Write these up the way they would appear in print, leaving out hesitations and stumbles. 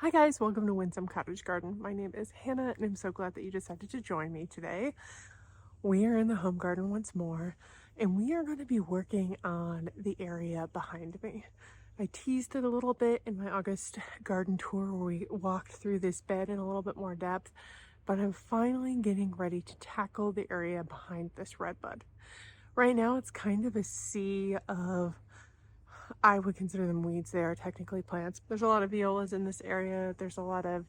Hi guys, welcome to Windsome Cottage Garden. My name is Hannah and I'm so glad that you decided to join me today. We are in the home garden once more and we are going to be working on the area behind me. I teased it a little bit in my August garden tour where we walked through this bed in a little bit more depth, but I'm finally getting ready to tackle the area behind this redbud. Right now it's kind of a sea of, I would consider them weeds. They are technically plants. There's a lot of violas in this area. There's a lot of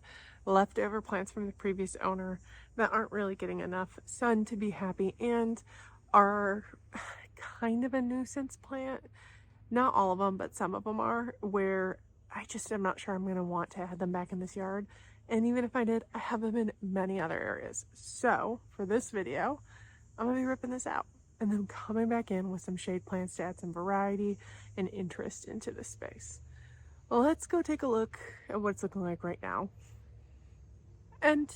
leftover plants from the previous owner that aren't really getting enough sun to be happy and are kind of a nuisance plant. Not all of them, but some of them are, where I just am not sure I'm going to want to add them back in this yard. And even if I did, I have them in many other areas. So for this video, I'm going to be ripping this out and then coming back in with some shade plants to add some variety and interest into this space. Well, let's go take a look at what it's looking like right now. And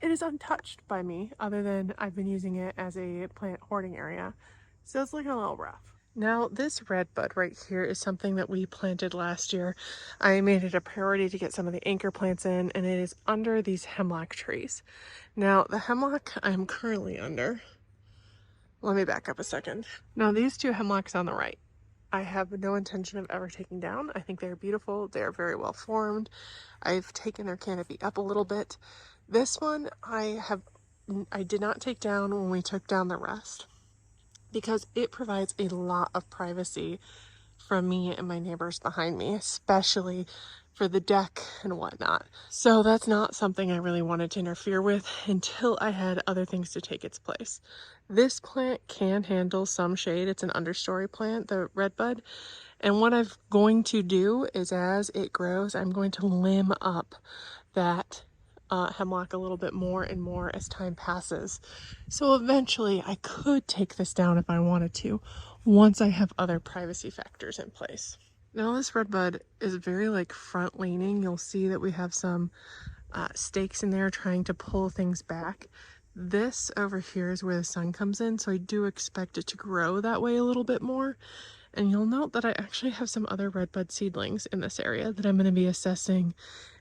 it is untouched by me, other than I've been using it as a plant hoarding area. So it's looking a little rough. Now, this redbud right here is something that we planted last year. I made it a priority to get some of the anchor plants in, and it is under these hemlock trees. Now, the hemlock I'm currently under, let me back up a second. Now, these two hemlocks on the right, I have no intention of ever taking down. I think they're beautiful. They're very well formed. I've taken their canopy up a little bit. This one I did not take down when we took down the rest because it provides a lot of privacy from me and my neighbors behind me, especially for the deck and whatnot. So that's not something I really wanted to interfere with until I had other things to take its place. This plant can handle some shade. It's an understory plant, the redbud. And what I'm going to do is as it grows, I'm going to limb up that hemlock a little bit more and more as time passes. So eventually I could take this down if I wanted to, once I have other privacy factors in place. Now this redbud is very like front leaning. You'll see that we have some stakes in there trying to pull things back. This over here is where the sun comes in, so I do expect it to grow that way a little bit more. And you'll note that I actually have some other redbud seedlings in this area that I'm going to be assessing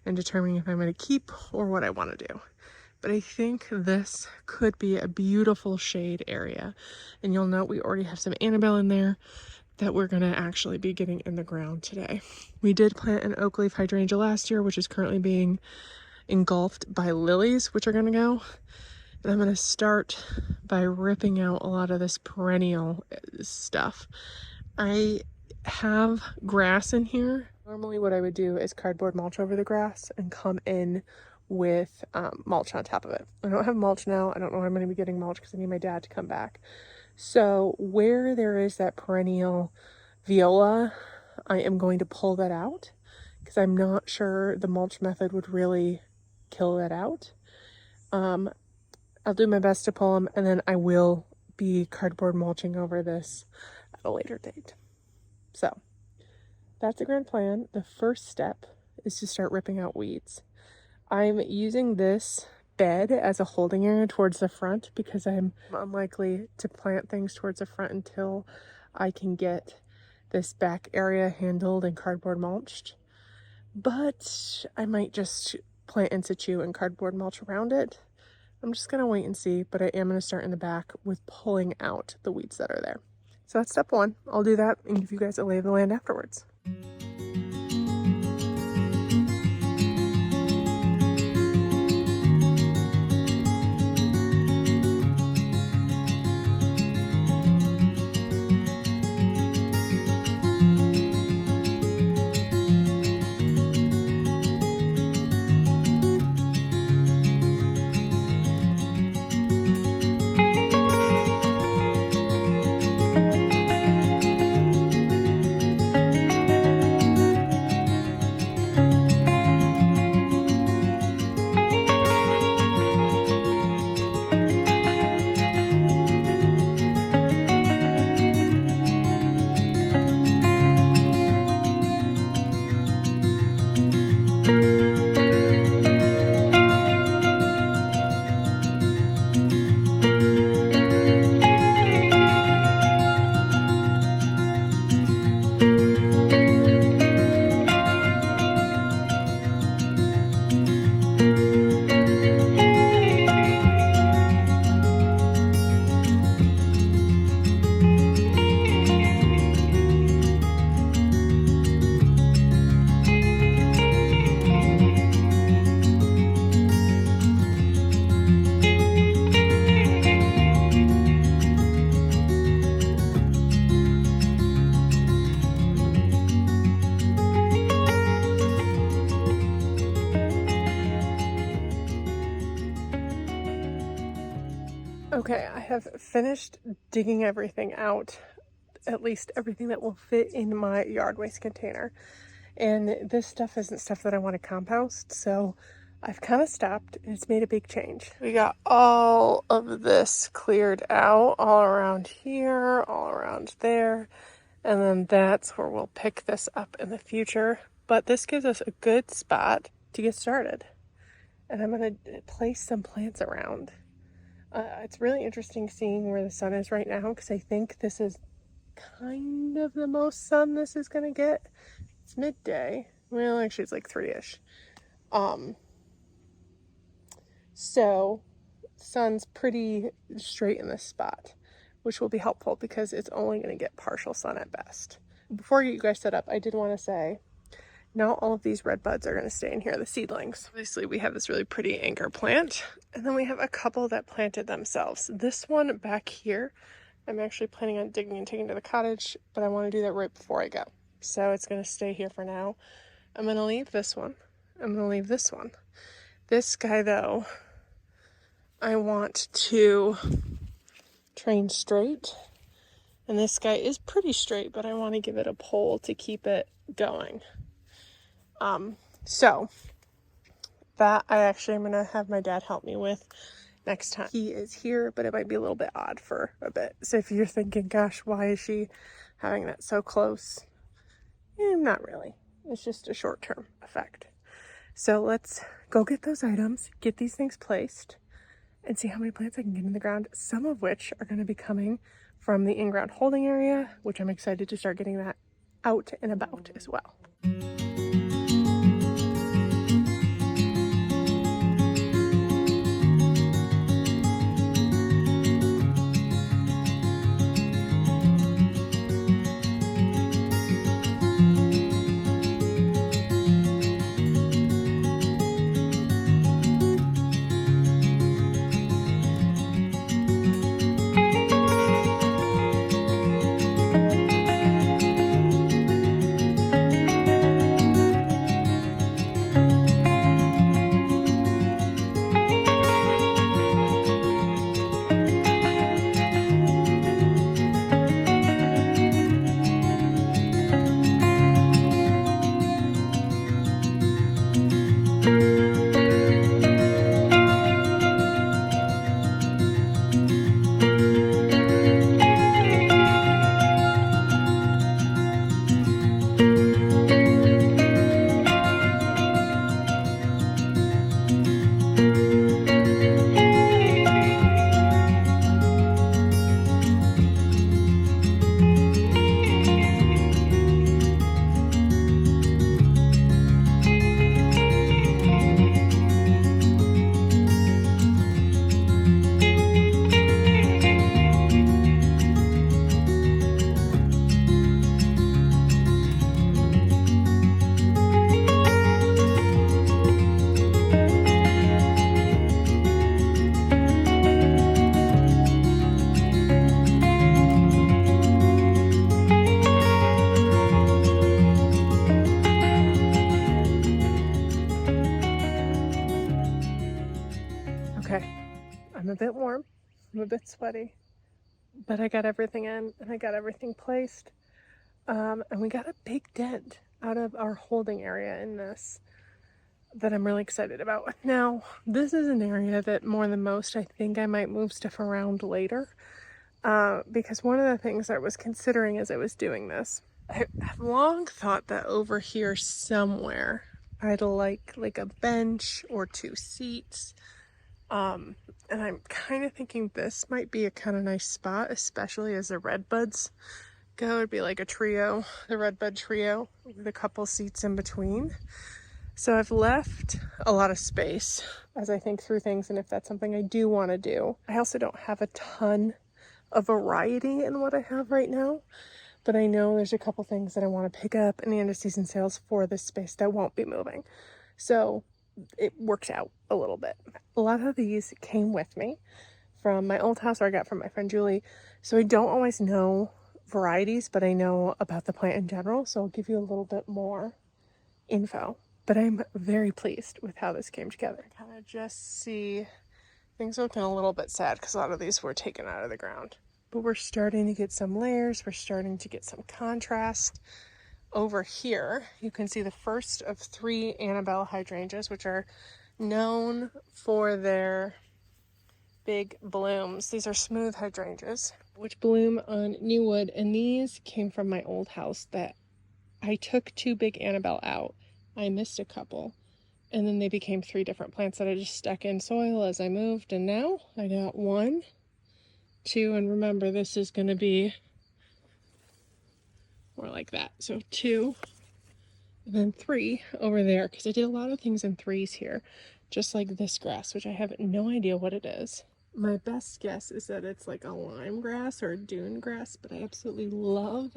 and determining if I'm going to keep or what I want to do. But I think this could be a beautiful shade area. And you'll note we already have some Annabelle in there that we're going to actually be getting in the ground today. We did plant an oak leaf hydrangea last year, which is currently being engulfed by lilies, which are going to go. And I'm going to start by ripping out a lot of this perennial stuff. I have grass in here. Normally what I would do is cardboard mulch over the grass and come in with mulch on top of it. I don't have mulch now. I don't know when I'm going to be getting mulch because I need my dad to come back. So where there is that perennial viola, I am going to pull that out because I'm not sure the mulch method would really kill that out. I'll do my best to pull them, and then I will be cardboard mulching over this at a later date. So that's the grand plan. The first step is to start ripping out weeds. I'm using this bed as a holding area towards the front because I'm unlikely to plant things towards the front until I can get this back area handled and cardboard mulched. But I might just plant in situ and cardboard mulch around it. I'm just going to wait and see, but I am going to start in the back with pulling out the weeds that are there. So that's step one. I'll do that and give you guys a lay of the land afterwards. Okay, I have finished digging everything out, at least everything that will fit in my yard waste container. And this stuff isn't stuff that I want to compost, so I've kind of stopped, and it's made a big change. We got all of this cleared out, all around here, all around there, and then that's where we'll pick this up in the future. But this gives us a good spot to get started. And I'm going to place some plants around. It's really interesting seeing where the sun is right now, because I think this is kind of the most sun this is going to get. It's midday. Well, actually it's like 3-ish. So sun's pretty straight in this spot, which will be helpful because it's only going to get partial sun at best. Before I get you guys set up, I did want to say, not all of these red buds are going to stay in here, the seedlings. Obviously, we have this really pretty anchor plant, and then we have a couple that planted themselves. This one back here, I'm actually planning on digging and taking to the cottage, but I want to do that right before I go. So it's going to stay here for now. I'm going to leave this one. I'm going to leave this one. This guy, though, I want to train straight. And this guy is pretty straight, but I want to give it a pole to keep it going. So that I actually am going to have my dad help me with next time he is here, but it might be a little bit odd for a bit. So if you're thinking, gosh, why is she having that so close? Not really. It's just a short-term effect. So let's go get those items, get these things placed, and see how many plants I can get in the ground, some of which are going to be coming from the in-ground holding area, which I'm excited to start getting that out and about as well. Okay, I'm a bit warm, I'm a bit sweaty, but I got everything in and I got everything placed. And we got a big dent out of our holding area in this that I'm really excited about. Now, this is an area that more than most, I think I might move stuff around later. Because one of the things I was considering as I was doing this, I have long thought that over here somewhere I'd like a bench or 2 seats. And I'm kind of thinking this might be a kind of nice spot, especially as the redbuds go. It'd be like a trio, the redbud trio, with a couple seats in between. So I've left a lot of space as I think through things, and if that's something I do want to do. I also don't have a ton of variety in what I have right now, but I know there's a couple things that I want to pick up in the end of season sales for this space that won't be moving. So it works out a little bit. A lot of these came with me from my old house, or I got from my friend Julie. So I don't always know varieties, but I know about the plant in general. So I'll give you a little bit more info. But I'm very pleased with how this came together. Kind of just see Things are looking a little bit sad because a lot of these were taken out of the ground. But we're starting to get some layers. We're starting to get some contrast. Over here, you can see the first of 3 Annabelle hydrangeas, which are known for their big blooms. These are smooth hydrangeas, which bloom on new wood, and these came from my old house that I took 2 big Annabelle out. I missed a couple, and then they became 3 different plants that I just stuck in soil as I moved, and now I got 1, 2, and remember this is going to be more like that. So 2, and then 3 over there, because I did a lot of things in 3s here, just like this grass, which I have no idea what it is. My best guess is that it's like a lime grass or a dune grass, but I absolutely love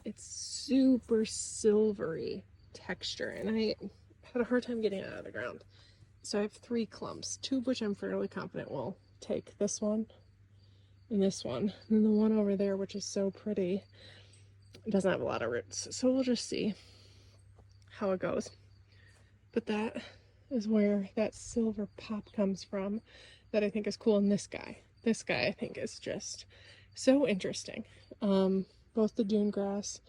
its super silvery texture, and I had a hard time getting it out of the ground. So I have 3 clumps, 2 of which I'm fairly confident will take, this one and this one, and then the one over there, which is so pretty, doesn't have a lot of roots, so we'll just see how it goes. But that is where that silver pop comes from that I think is cool. And this guy I think is just so interesting. Both the dune grass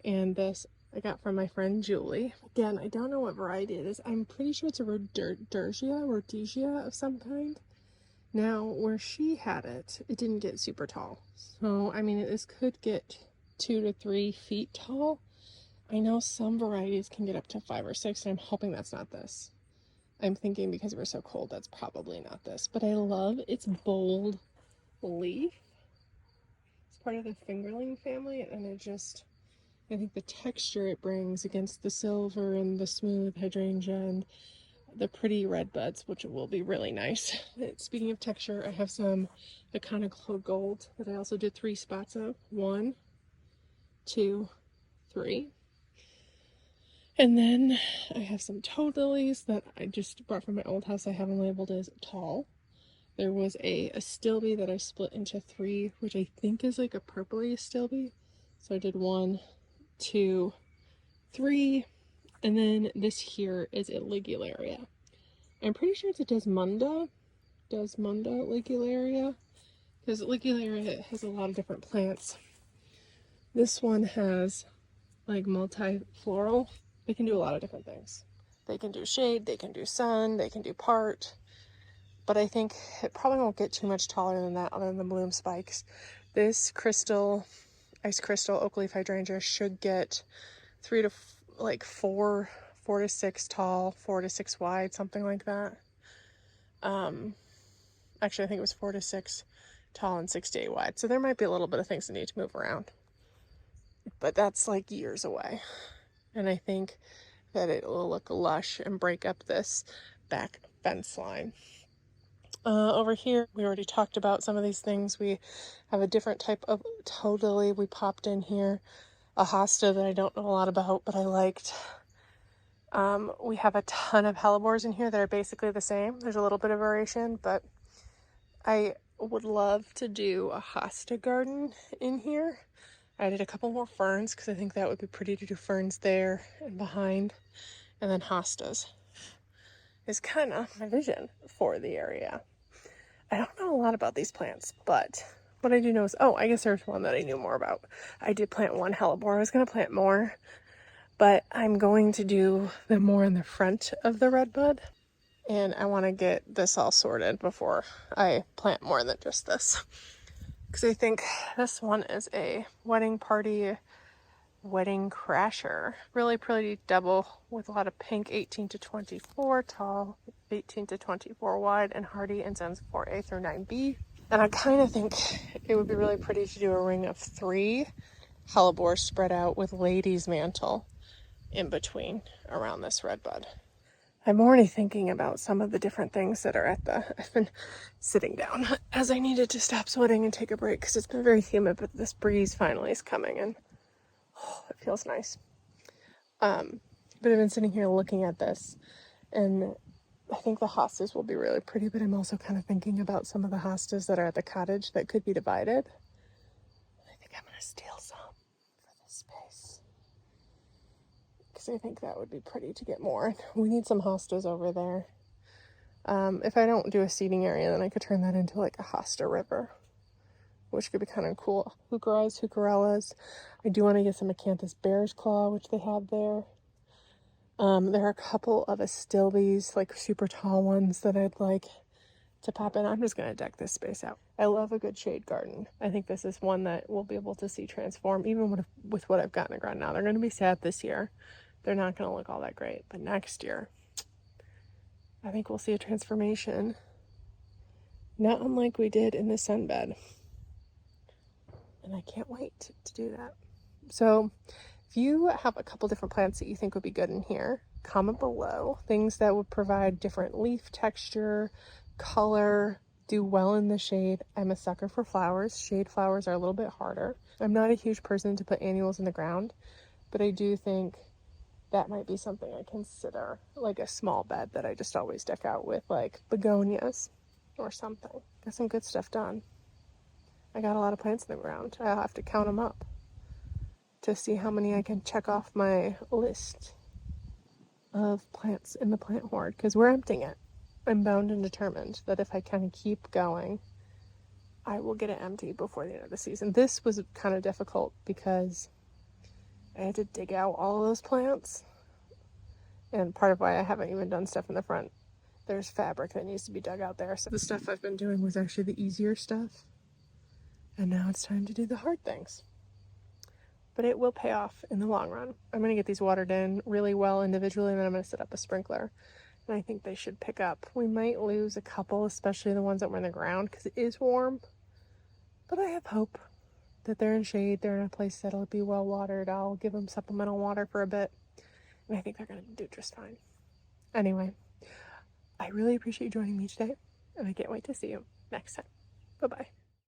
and this I got from my friend Julie. Again, I don't know what variety it is. I'm pretty sure it's a rhodesia of some kind. Now, where she had it, it didn't get super tall. So, I mean, this could get 2 to 3 feet tall. I know some varieties can get up to 5 or 6, and I'm hoping that's not this. I'm thinking because we're so cold, that's probably not this. But I love its bold leaf. It's part of the fingerling family, and I think the texture it brings against the silver and the smooth hydrangea and the pretty red buds, which will be really nice. Speaking of texture, I have some Iconic Gold that I also did 3 spots of. 1, 2, 3. And then I have some toad lilies that I just brought from my old house. I have them labeled as tall. There was a astilbe that I split into 3, which I think is like a purpley astilbe. So I did 1, 2, 3. And then this here is a ligularia. I'm pretty sure it's a Desmunda ligularia, because ligularia has a lot of different plants. This one has like multifloral. They can do a lot of different things. They can do shade, they can do sun, they can do part, but I think it probably won't get too much taller than that other than the bloom spikes. This ice crystal oak leaf hydrangea should get 3 to 4 to 6 tall, 4 to 6 wide, something like that. Actually, I think it was 4 to 6 tall and 6 to 8 wide. So there might be a little bit of things that need to move around, but that's like years away. And I think that it will look lush and break up this back fence line. Over here, we already talked about some of these things. We have a different type of toad lily we popped in here, a hosta that I don't know a lot about, but I liked. We have a ton of hellebores in here that are basically the same. There's a little bit of variation, but I would love to do a hosta garden in here. I did a couple more ferns because I think that would be pretty to do ferns there and behind. And then hostas is kind of my vision for the area. I don't know a lot about these plants, but what I do know is, I guess there's one that I knew more about. I did plant 1 hellebore. I was going to plant more, but I'm going to do them more in the front of the redbud. And I want to get this all sorted before I plant more than just this. Because I think this one is a wedding party, wedding crasher. Really pretty double with a lot of pink, 18 to 24 tall, 18 to 24 wide, and hardy in zones 4A through 9B. And I kind of think it would be really pretty to do a ring of 3 hellebores spread out with lady's mantle in between around this redbud. I'm already thinking about some of the different things that are I've been sitting down as I needed to stop sweating and take a break because it's been very humid, but this breeze finally is coming and it feels nice. But I've been sitting here looking at this, and I think the hostas will be really pretty, but I'm also kind of thinking about some of the hostas that are at the cottage that could be divided. I think I'm going to steal some for this space, because I think that would be pretty to get more. We need some hostas over there. If I don't do a seating area, then I could turn that into like a hosta river, which could be kind of cool. Heucheras, heucherellas. I do want to get some acanthus bear's claw, which they have there. There are a couple of astilbes, like super tall ones that I'd like to pop in. I'm just going to deck this space out. I love a good shade garden. I think this is one that we'll be able to see transform, even with what I've got in the ground now. They're going to be sad this year. They're not going to look all that great, but next year, I think we'll see a transformation, not unlike we did in the sunbed. And I can't wait to do that. So if you have a couple different plants that you think would be good in here, comment below. Things that would provide different leaf texture, color, do well in the shade. I'm a sucker for flowers. Shade flowers are a little bit harder. I'm not a huge person to put annuals in the ground, but I do think that might be something I consider, like a small bed that I just always deck out with, like begonias or something. Got some good stuff done. I got a lot of plants in the ground. I'll have to count them up to see how many I can check off my list of plants in the plant hoard, because we're emptying it. I'm bound and determined that if I kind of keep going, I will get it empty before the end of the season. This was kind of difficult because I had to dig out all of those plants, and part of why I haven't even done stuff in the front. There's fabric that needs to be dug out there. So the stuff I've been doing was actually the easier stuff, and now it's time to do the hard things. But it will pay off in the long run. I'm going to get these watered in really well individually, and then I'm going to set up a sprinkler, and I think they should pick up. We might lose a couple, especially the ones that were in the ground, because it is warm, but I have hope that they're in shade. They're in a place that'll be well watered. I'll give them supplemental water for a bit, and I think they're going to do just fine. Anyway, I really appreciate you joining me today, and I can't wait to see you next time. Bye-bye.